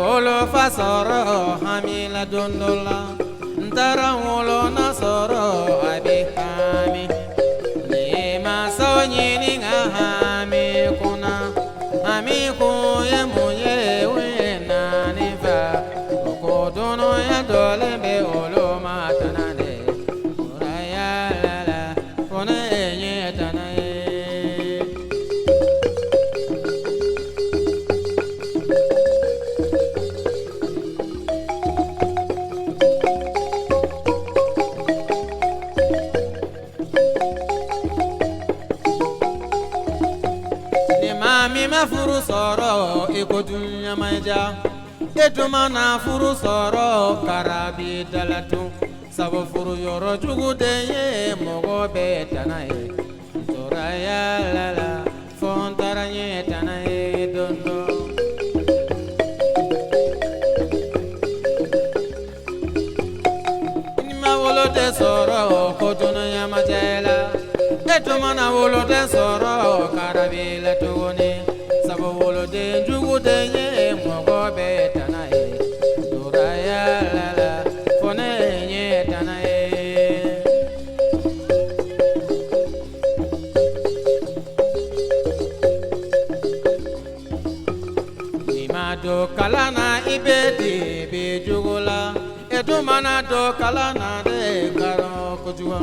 wolo fasoro hamila dondola ntara wolo nasoro abi hami ni masonyi ni hami kuna hami ku ye muye we nani fa ko dono ya dole be olo matanane uraya la kone nye tanaye furu soro iko dunya maja etuma na furu soro karabi dalatu sabo furu yoro jugude ye mogo betanaye toraya lala fontaranye tanaye dondo nima wolo de soro ko dunya majela etuma na wolo de soro karabi latugoni sabo wolo de jugude ye mogo betanaye duraya lala fone ye tanaye nima do kalana ibedi be jugula edumana do kalana de karo kujuwa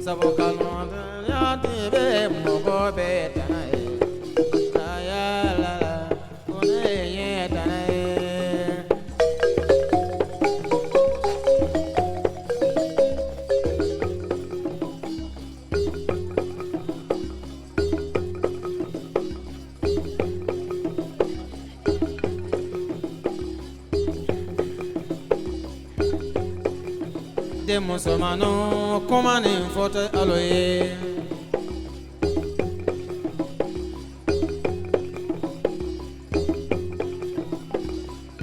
sabo kalana ya de be mogo betanaye de musomano komane fote aloye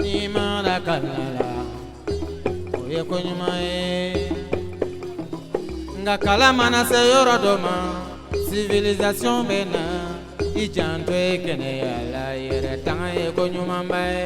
ni mara kalala oye konyumae nga kala mana se yoro doma civilisation bena ijanto ekene yala yere tanga e konyumambae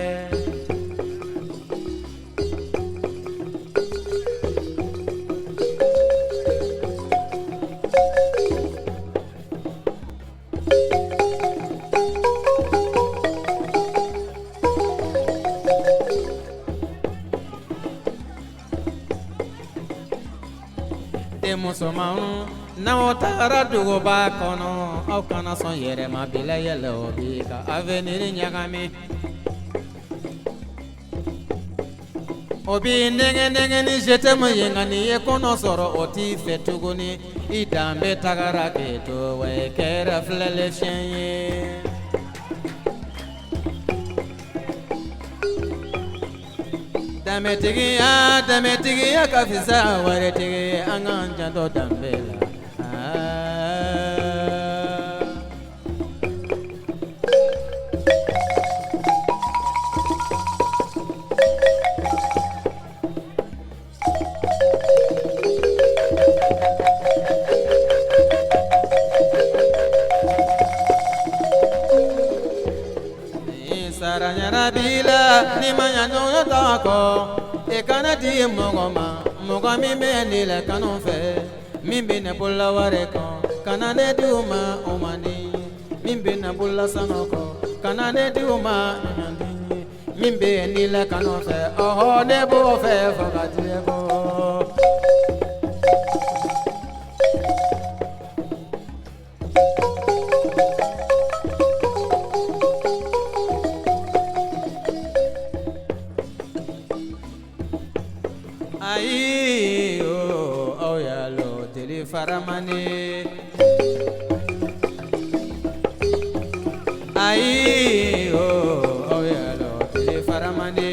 musomanu na otara dugo ba kono au kana son yere ma bila yele obi ka avenir nyagami obi nenge ni jete mo yengani ye kono soro oti fetuguni idambe tagara keto we kera flele chenye dame tigi ya kafisa ware tigi angan jando dambela saranyara bila ni manyano yotako ekana di mogoma mogami me ni la kanonfe mimbi na bulla ware ko kanane di uma umani mimbi na bulla sanoko kanane di uma nyandi mimbi ni la kanonfe oho ne bo fe fakati bo ai oh ya lo tele faramane ai oh ya lo tele faramane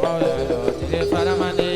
oh ya lo tele faramane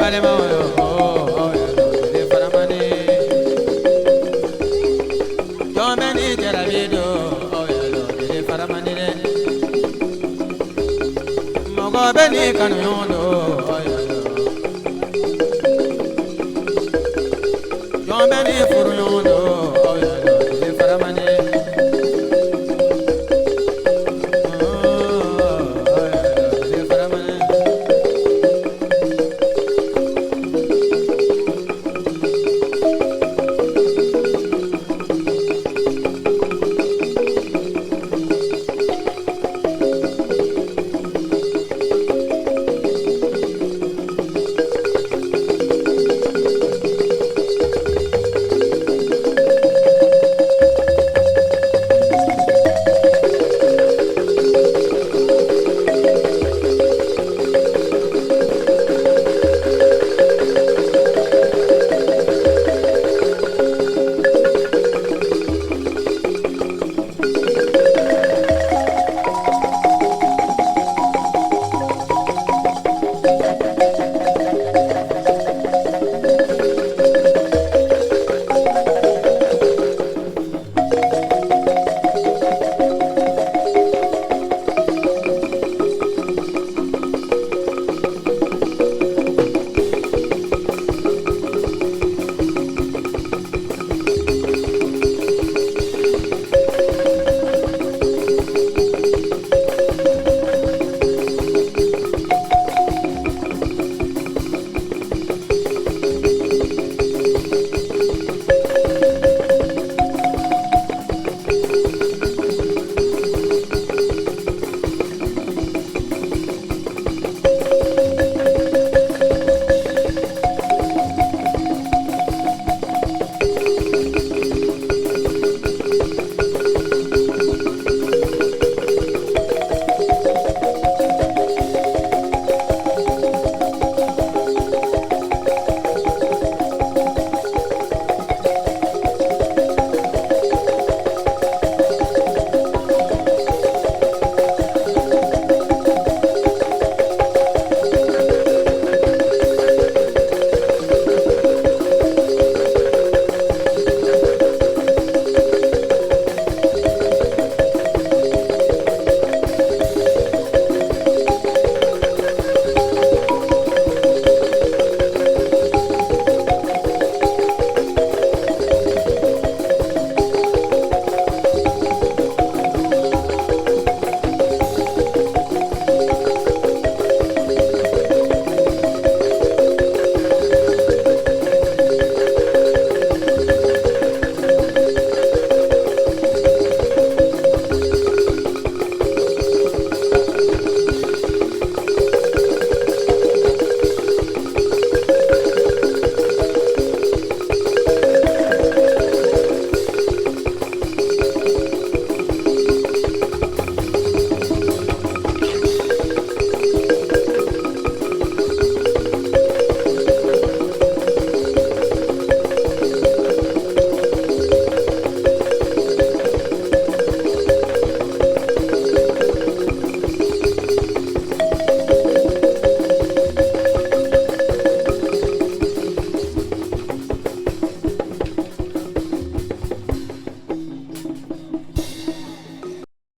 balimaw yo aw yɛrɛ tile faramani jɔn bɛ ni jarabi do aw yɛrɛ tile faramani dɛ mɔgɔ bɛ ni kanuɲɔgɔn do aw yɛrɛ jɔn bɛ ni furuɲɔgɔn do